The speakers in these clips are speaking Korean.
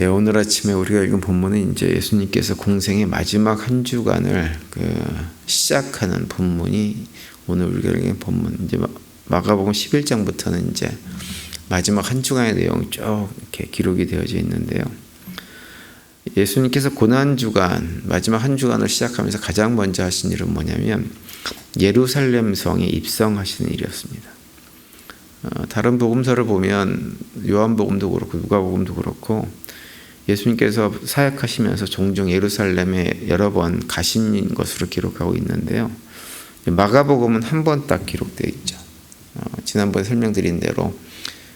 예, 오늘 아침에 우리가 읽은 본문은 이제 예수님께서 공생의 마지막 한 주간을 시작하는 본문이 오늘 우리가 읽은 본문. 이제 마가복음 11장부터는 이제 마지막 한 주간의 내용이 쭉 이렇게 기록이 되어져 있는데요. 예수님께서 고난 주간, 마지막 한 주간을 시작하면서 가장 먼저 하신 일은 뭐냐면 예루살렘 성에 입성하시는 일이었습니다. 다른 복음서를 보면 요한복음도 그렇고 누가복음도 그렇고 예수님께서 사역하시면서 종종 예루살렘에 여러 번 가신 것으로 기록하고 있는데요. 마가복음은 한 번 딱 기록되어 있죠. 지난번에 설명드린 대로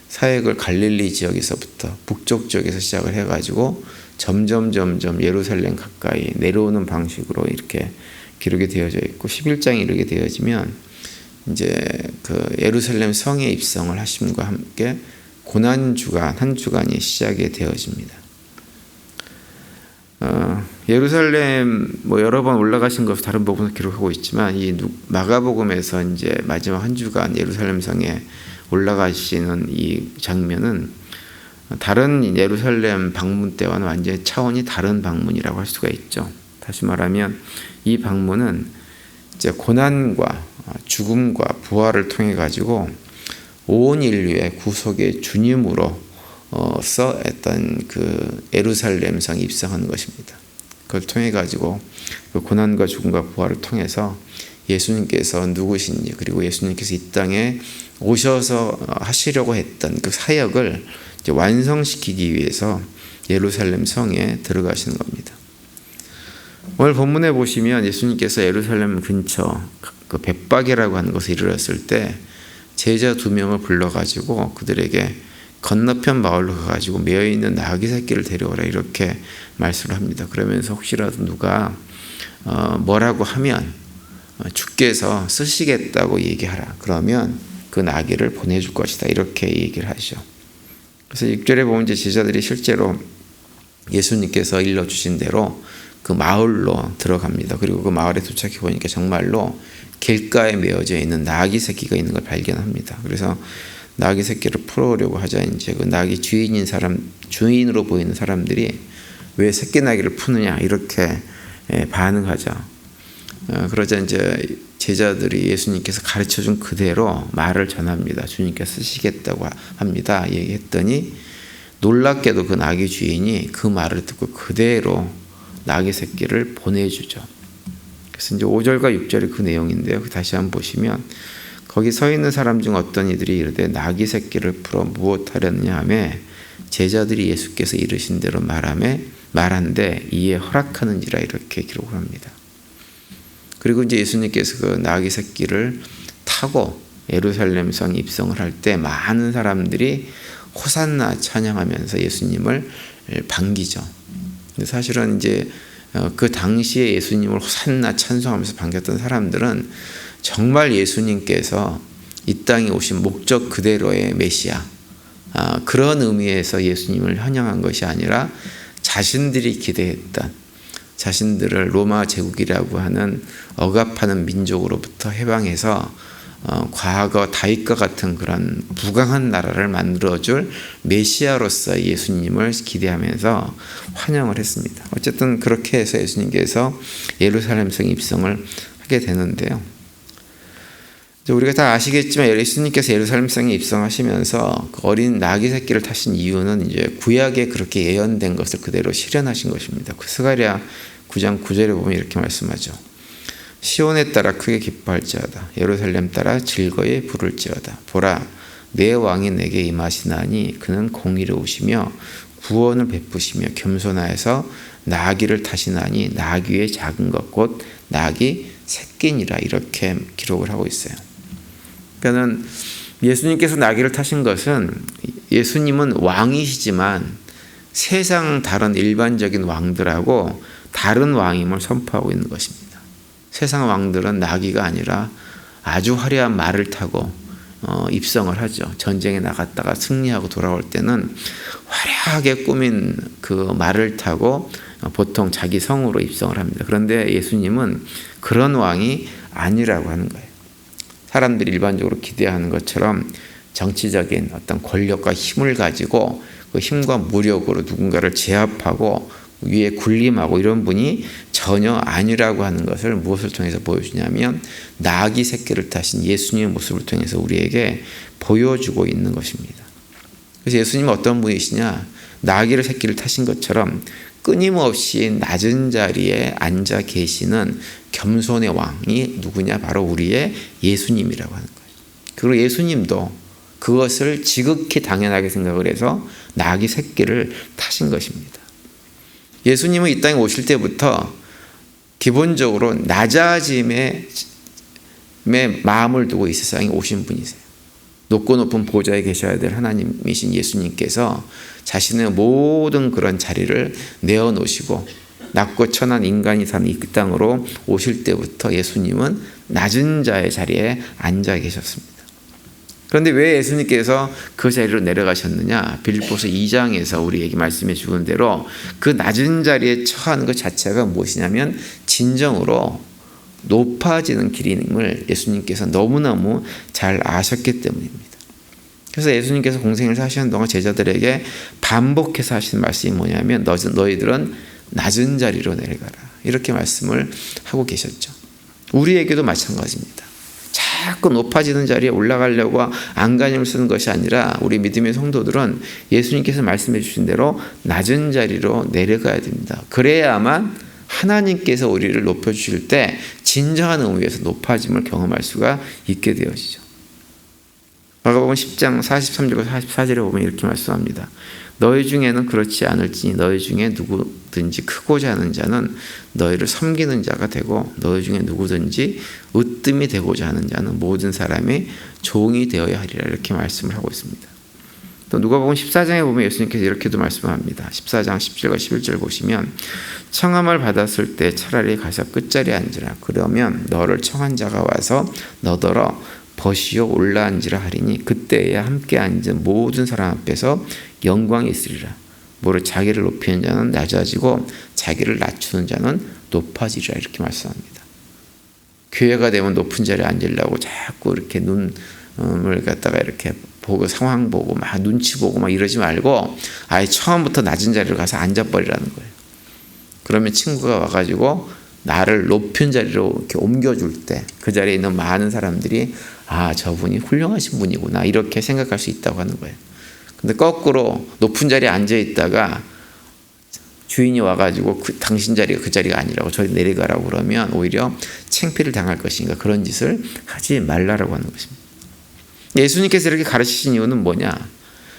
사역을 갈릴리 지역에서부터 북쪽 지역에서 시작을 해가지고 점점 예루살렘 가까이 내려오는 방식으로 이렇게 기록이 되어져 있고 11장에 이르게 되어지면 이제 그 예루살렘 성에 입성을 하심과 함께 고난 주간 한 주간이 시작이 되어집니다. 예루살렘 여러 번 올라가신 것을 다른 복음에서 기록하고 있지만 이 마가복음에서 이제 마지막 한 주간 예루살렘 성에 올라가시는 이 장면은 다른 예루살렘 방문 때와는 완전히 차원이 다른 방문이라고 할 수가 있죠. 다시 말하면 이 방문은 이제 고난과 죽음과 부활을 통해 가지고 온 인류의 구속의 주님으로 어떤 그 예루살렘 성에 입성하는 것입니다. 그걸 통해 가지고 그 고난과 죽음과 부활을 통해서 예수님께서 누구신지 그리고 예수님께서 이 땅에 오셔서 하시려고 했던 그 사역을 이제 완성시키기 위해서 예루살렘 성에 들어가시는 겁니다. 오늘 본문에 보시면 예수님께서 예루살렘 근처 그 벳박이라고 하는 곳에 이르렀을 때 제자 2명을 불러가지고 그들에게 건너편 마을로 가가지고 매어있는 나귀 새끼를 데려오라 이렇게 말씀을 합니다. 그러면서 혹시라도 누가 뭐라고 하면 주께서 쓰시겠다고 얘기하라. 그러면 그 나귀를 보내줄 것이다. 이렇게 얘기를 하죠. 그래서 6절에 보면 이제 제자들이 실제로 예수님께서 일러주신 대로 그 마을로 들어갑니다. 그리고 그 마을에 도착해 보니까 정말로 길가에 메어져 있는 나귀 새끼가 있는 걸 발견합니다. 그래서 나귀 새끼를 풀어오려고 하자 이제 그 나귀 주인인 사람, 주인으로 보이는 사람들이 왜 새끼 나귀를 푸느냐 이렇게 반응하죠. 그러자 이제 제자들이 예수님께서 가르쳐준 그대로 말을 전합니다. 주님께서 쓰시겠다고 합니다. 얘기했더니 놀랍게도 그 나귀 주인이 그 말을 듣고 그대로 나귀 새끼를 보내주죠. 그래서 이제 5절과 6절이 그 내용인데요. 다시 한번 보시면 거기 서 있는 사람 중 어떤 이들이 이르되 나귀 새끼를 풀어 무엇하려느냐 하며 제자들이 예수께서 이르신 대로 말한데 이에 허락하는지라 이렇게 기록을 합니다. 그리고 이제 예수님께서 그 나귀 새끼를 타고 예루살렘 성에 입성을 할 때 많은 사람들이 호산나 찬양하면서 예수님을 반기죠. 근데 사실은 이제 그 당시에 예수님을 호산나 찬송하면서 반겼던 사람들은 정말 예수님께서 이 땅에 오신 목적 그대로의 메시아 그런 의미에서 예수님을 환영한 것이 아니라 자신들이 기대했던 자신들을 로마 제국이라고 하는 억압하는 민족으로부터 해방해서 과거 다윗과 같은 그런 부강한 나라를 만들어줄 메시아로서 예수님을 기대하면서 환영을 했습니다. 어쨌든 그렇게 해서 예수님께서 예루살렘 성에 입성을 하게 되는데요. 우리가 다 아시겠지만 예수님께서 예루살렘 성에 입성하시면서 어린 나귀 새끼를 타신 이유는 이제 구약에 그렇게 예언된 것을 그대로 실현하신 것입니다. 스가랴 9장 9절에 보면 이렇게 말씀하죠. 시온에 따라 크게 기뻐할지어다. 예루살렘 따라 즐거이 부를지어다. 보라, 내 왕이 내게 임하시나니 그는 공의로우시며 구원을 베푸시며 겸손하여서 나귀를 타시나니 나귀의 작은 것 곧 나귀 새끼니라 이렇게 기록을 하고 있어요. 그러니까 예수님께서 나귀를 타신 것은 예수님은 왕이시지만 세상 다른 일반적인 왕들하고 다른 왕임을 선포하고 있는 것입니다. 세상 왕들은 나귀가 아니라 아주 화려한 말을 타고 입성을 하죠. 전쟁에 나갔다가 승리하고 돌아올 때는 화려하게 꾸민 그 말을 타고 보통 자기 성으로 입성을 합니다. 그런데 예수님은 그런 왕이 아니라고 하는 거예요. 사람들이 일반적으로 기대하는 것처럼 정치적인 어떤 권력과 힘을 가지고 그 힘과 무력으로 누군가를 제압하고 위에 군림하고 이런 분이 전혀 아니라고 하는 것을 무엇을 통해서 보여주냐면 나귀 새끼를 타신 예수님의 모습을 통해서 우리에게 보여주고 있는 것입니다. 그래서 예수님은 어떤 분이시냐? 나귀를 새끼를 타신 것처럼 끊임없이 낮은 자리에 앉아 계시는 겸손의 왕이 누구냐? 바로 우리의 예수님이라고 하는 거예요. 그리고 예수님도 그것을 지극히 당연하게 생각을 해서 나귀 새끼를 타신 것입니다. 예수님은 이 땅에 오실 때부터 기본적으로 낮아짐에 마음을 두고 이 세상에 오신 분이세요. 높고 높은 보좌에 계셔야 될 하나님이신 예수님께서 자신의 모든 그런 자리를 내어놓으시고 낮고 천한 인간이 사는 이 땅으로 오실 때부터 예수님은 낮은 자의 자리에 앉아 계셨습니다. 그런데 왜 예수님께서 그 자리로 내려가셨느냐? 빌립보서 2장에서 우리에게 말씀해 주는 대로 그 낮은 자리에 처하는 것 자체가 무엇이냐면 진정으로 높아지는 길임을 예수님께서 너무너무 잘 아셨기 때문입니다. 그래서 예수님께서 공생을 사시는 동안 제자들에게 반복해서 하신 말씀이 뭐냐면 너희들은 낮은 자리로 내려가라. 이렇게 말씀을 하고 계셨죠. 우리에게도 마찬가지입니다. 자꾸 높아지는 자리에 올라가려고 안간힘을 쓰는 것이 아니라 우리 믿음의 성도들은 예수님께서 말씀해 주신 대로 낮은 자리로 내려가야 됩니다. 그래야만 하나님께서 우리를 높여주실 때 진정한 의미에서 높아짐을 경험할 수가 있게 되어지죠. 마가복음 10장 43절과 44절에 보면 이렇게 말씀합니다. 너희 중에는 그렇지 않을지니 너희 중에 누구든지 크고자 하는 자는 너희를 섬기는 자가 되고 너희 중에 누구든지 으뜸이 되고자 하는 자는 모든 사람의 종이 되어야 하리라. 이렇게 말씀을 하고 있습니다. 또 누가복음 14장에 보면 예수님께서 이렇게도 말씀합니다. 14장 10절과 11절 보시면 청함을 받았을 때 차라리 가서 끝자리에 앉으라. 그러면 너를 청한 자가 와서 너더러 버시어 올라앉으라 하리니 그때야 함께 앉은 모든 사람 앞에서 영광이 있으리라. 모를 자기를 높이는 자는 낮아지고 자기를 낮추는 자는 높아지리라. 이렇게 말씀합니다. 교회가 되면 높은 자리에 앉으려고 자꾸 이렇게 눈을 갖다가 이렇게 보고 상황 보고 막 눈치 보고 막 이러지 말고 아예 처음부터 낮은 자리로 가서 앉아버리라는 거예요. 그러면 친구가 와가지고 나를 높은 자리로 이렇게 옮겨줄 때 그 자리에 있는 많은 사람들이 아, 저분이 훌륭하신 분이구나 이렇게 생각할 수 있다고 하는 거예요. 근데 거꾸로 높은 자리에 앉아 있다가 주인이 와가지고 당신 자리가 그 자리가 아니라고 저리 내려가라고 그러면 오히려 창피를 당할 것인가 그런 짓을 하지 말라라고 하는 것입니다. 예수님께서 이렇게 가르치신 이유는 뭐냐?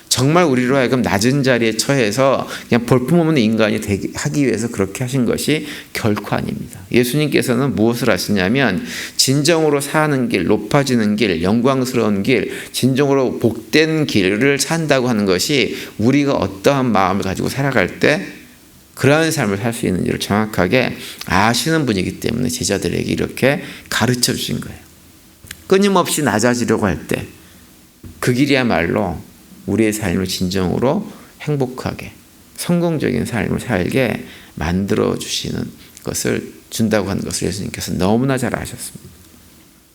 정말 우리로 하여금 낮은 자리에 처해서 그냥 볼품없는 인간이 하기 위해서 그렇게 하신 것이 결코 아닙니다. 예수님께서는 무엇을 하시냐면 진정으로 사는 길, 높아지는 길, 영광스러운 길, 진정으로 복된 길을 산다고 하는 것이 우리가 어떠한 마음을 가지고 살아갈 때 그러한 삶을 살 수 있는지를 정확하게 아시는 분이기 때문에 제자들에게 이렇게 가르쳐 주신 거예요. 끊임없이 낮아지려고 할 때 그 길이야말로 우리의 삶을 진정으로 행복하게 성공적인 삶을 살게 만들어 주시는 것을 준다고 하는 것을 예수님께서 너무나 잘 아셨습니다.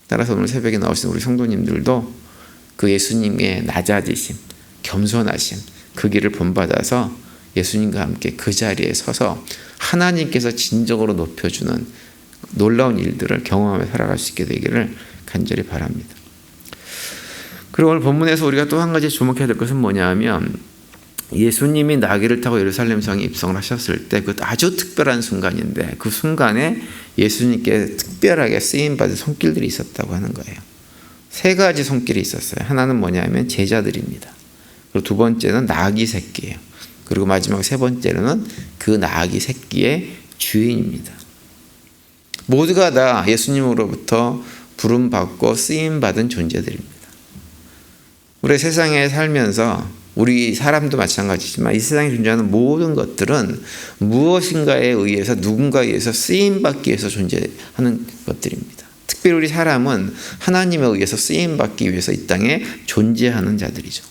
따라서 오늘 새벽에 나오신 우리 성도님들도 그 예수님의 낮아지심, 겸손하심 그 길을 본받아서 예수님과 함께 그 자리에 서서 하나님께서 진정으로 높여주는 놀라운 일들을 경험하며 살아갈 수 있게 되기를 간절히 바랍니다. 그리고 오늘 본문에서 우리가 또 한 가지 주목해야 될 것은 뭐냐 하면 예수님이 나귀를 타고 예루살렘 성에 입성을 하셨을 때 그 아주 특별한 순간인데 그 순간에 예수님께 특별하게 쓰임받은 손길들이 있었다고 하는 거예요. 세 가지 손길이 있었어요. 하나는 뭐냐 하면 제자들입니다. 그리고 두 번째는 나귀 새끼예요. 그리고 마지막 세 번째로는 그 나귀 새끼의 주인입니다. 모두가 다 예수님으로부터 부름받고 쓰임받은 존재들입니다. 우리 세상에 살면서 우리 사람도 마찬가지지만 이 세상에 존재하는 모든 것들은 무엇인가에 의해서 누군가에 의해서 쓰임받기 위해서 존재하는 것들입니다. 특별히 우리 사람은 하나님에 의해서 쓰임받기 위해서 이 땅에 존재하는 자들이죠.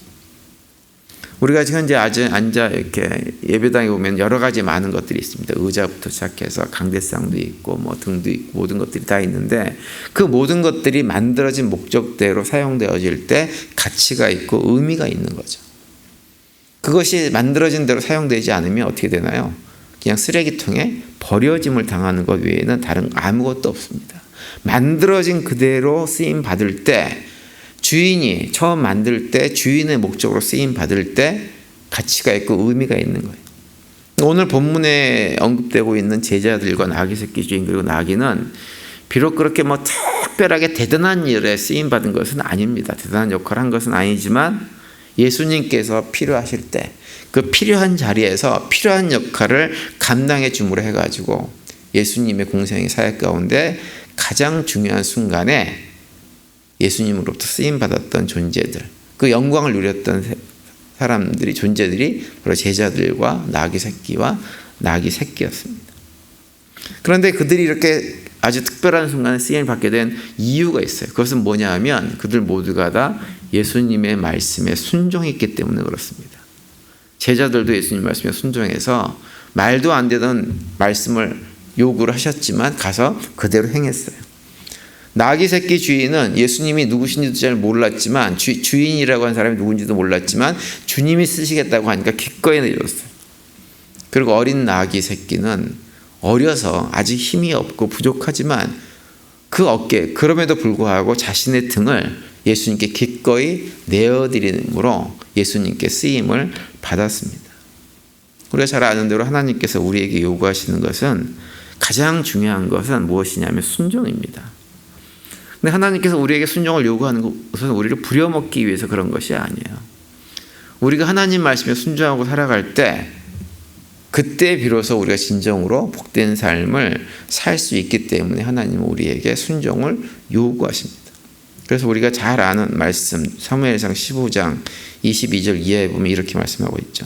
우리가 지금 이제 앉아 이렇게 예배당에 보면 여러 가지 많은 것들이 있습니다. 의자부터 시작해서 강대상도 있고 뭐 등도 있고 모든 것들이 다 있는데 그 모든 것들이 만들어진 목적대로 사용되어질 때 가치가 있고 의미가 있는 거죠. 그것이 만들어진 대로 사용되지 않으면 어떻게 되나요? 그냥 쓰레기통에 버려짐을 당하는 것 외에는 다른 아무것도 없습니다. 만들어진 그대로 쓰임 받을 때, 주인이 처음 만들 때 주인의 목적으로 쓰임 받을 때 가치가 있고 의미가 있는 거예요. 오늘 본문에 언급되고 있는 제자들과 나귀 새끼 주인 그리고 나귀는 비록 그렇게 특별하게 대단한 일에 쓰임 받은 것은 아닙니다. 대단한 역할을 한 것은 아니지만 예수님께서 필요하실 때 그 필요한 자리에서 필요한 역할을 감당해 줌으로 해가지고 예수님의 공생의 사역 가운데 가장 중요한 순간에 예수님으로부터 쓰임 받았던 존재들, 그 영광을 누렸던 사람들이, 존재들이 바로 제자들과 나귀 새끼와 나귀 새끼였습니다. 그런데 그들이 이렇게 아주 특별한 순간에 쓰임을 받게 된 이유가 있어요. 그것은 뭐냐 하면 그들 모두가 다 예수님의 말씀에 순종했기 때문에 그렇습니다. 제자들도 예수님 말씀에 순종해서 말도 안 되던 말씀을 요구를 하셨지만 가서 그대로 행했어요. 나귀 새끼 주인은 예수님이 누구신지도 잘 몰랐지만 주인이라고 한 사람이 누군지도 몰랐지만 주님이 쓰시겠다고 하니까 기꺼이 내줬어요. 그리고 어린 나귀 새끼는 어려서 아직 힘이 없고 부족하지만 그 어깨, 그럼에도 불구하고 자신의 등을 예수님께 기꺼이 내어드림으로 예수님께 쓰임을 받았습니다. 우리가 잘 아는 대로 하나님께서 우리에게 요구하시는 것은, 가장 중요한 것은 무엇이냐면 순종입니다. 근데 하나님께서 우리에게 순종을 요구하는 것은 우리를 부려먹기 위해서 그런 것이 아니에요. 우리가 하나님 말씀에 순종하고 살아갈 때 그때 비로소 우리가 진정으로 복된 삶을 살 수 있기 때문에 하나님은 우리에게 순종을 요구하십니다. 그래서 우리가 잘 아는 말씀 사무엘상 15장 22절 이하에 보면 이렇게 말씀하고 있죠.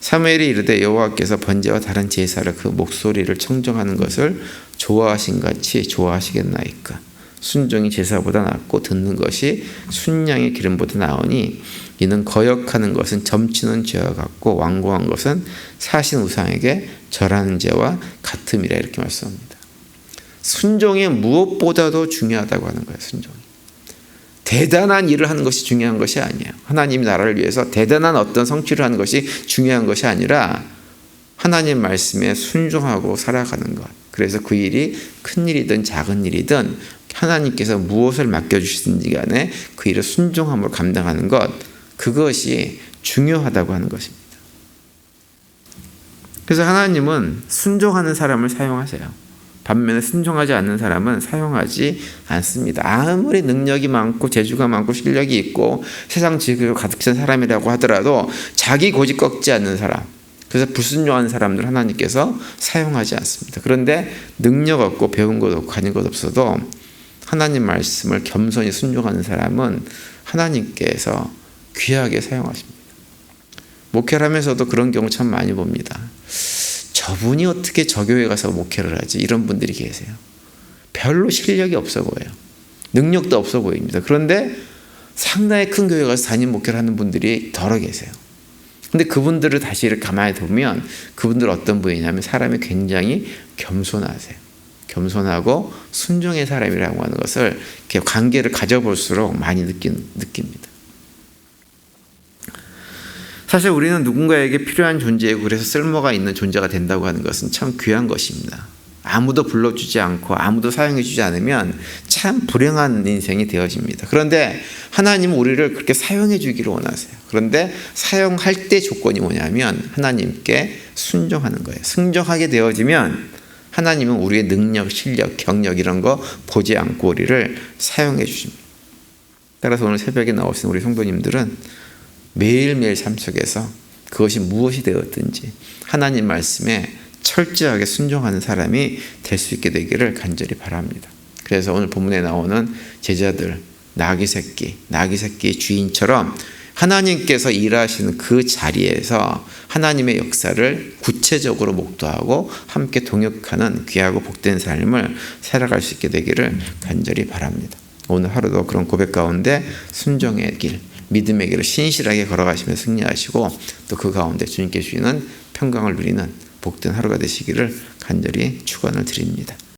사무엘이 이르되 여호와께서 번제와 다른 제사를 그 목소리를 청정하는 것을 좋아하신 같이 좋아하시겠나이까. 순종이 제사보다 낫고 듣는 것이 순양의 기름보다 나으니 이는 거역하는 것은 점치는 죄와 같고 완고한 것은 사신 우상에게 절하는 죄와 같음이라 이렇게 말씀합니다. 순종이 무엇보다도 중요하다고 하는 거예요. 순종이 대단한 일을 하는 것이 중요한 것이 아니에요. 하나님 나라를 위해서 대단한 어떤 성취를 하는 것이 중요한 것이 아니라 하나님 말씀에 순종하고 살아가는 것. 그래서 그 일이 큰 일이든 작은 일이든 하나님께서 무엇을 맡겨주시든지 간에 그 일을 순종함으로 감당하는 것, 그것이 중요하다고 하는 것입니다. 그래서 하나님은 순종하는 사람을 사용하세요. 반면에 순종하지 않는 사람은 사용하지 않습니다. 아무리 능력이 많고 재주가 많고 실력이 있고 세상 지식으로 가득 찬 사람이라고 하더라도 자기 고집 꺾지 않는 사람, 그래서 불순종하는 사람들 하나님께서 사용하지 않습니다. 그런데 능력 없고 배운 것 없고 가진 것 없어도 하나님 말씀을 겸손히 순종하는 사람은 하나님께서 귀하게 사용하십니다. 목회를 하면서도 그런 경우 참 많이 봅니다. 저분이 어떻게 저 교회 가서 목회를 하지? 이런 분들이 계세요. 별로 실력이 없어 보여요. 능력도 없어 보입니다. 그런데 상당히 큰 교회 가서 담임 목회를 하는 분들이 더러 계세요. 근데 그분들을 다시 이렇게 가만히 보면 그분들은 어떤 분이냐면 사람이 굉장히 겸손하세요. 겸손하고 순종의 사람이라고 하는 것을 이렇게 관계를 가져볼수록 많이 느낍니다. 사실 우리는 누군가에게 필요한 존재이고 그래서 쓸모가 있는 존재가 된다고 하는 것은 참 귀한 것입니다. 아무도 불러주지 않고 아무도 사용해주지 않으면 참 불행한 인생이 되어집니다. 그런데 하나님은 우리를 그렇게 사용해주기를 원하세요. 그런데 사용할 때 조건이 뭐냐면 하나님께 순종하는 거예요. 순종하게 되어지면 하나님은 우리의 능력, 실력, 경력 이런 거 보지 않고 우리를 사용해 주십니다. 따라서 오늘 새벽에 나오신 우리 성도님들은 매일매일 삶 속에서 그것이 무엇이 되었든지 하나님 말씀에 철저하게 순종하는 사람이 될 수 있게 되기를 간절히 바랍니다. 그래서 오늘 본문에 나오는 제자들, 나귀 새끼 주인처럼 하나님께서 일하시는 그 자리에서 하나님의 역사를 구체적으로 목도하고 함께 동역하는 귀하고 복된 삶을 살아갈 수 있게 되기를 간절히 바랍니다. 오늘 하루도 그런 고백 가운데 순종의 길, 믿음의 길을 신실하게 걸어가시며 승리하시고 또 그 가운데 주님께 주시는 평강을 누리는 복된 하루가 되시기를 간절히 축원을 드립니다.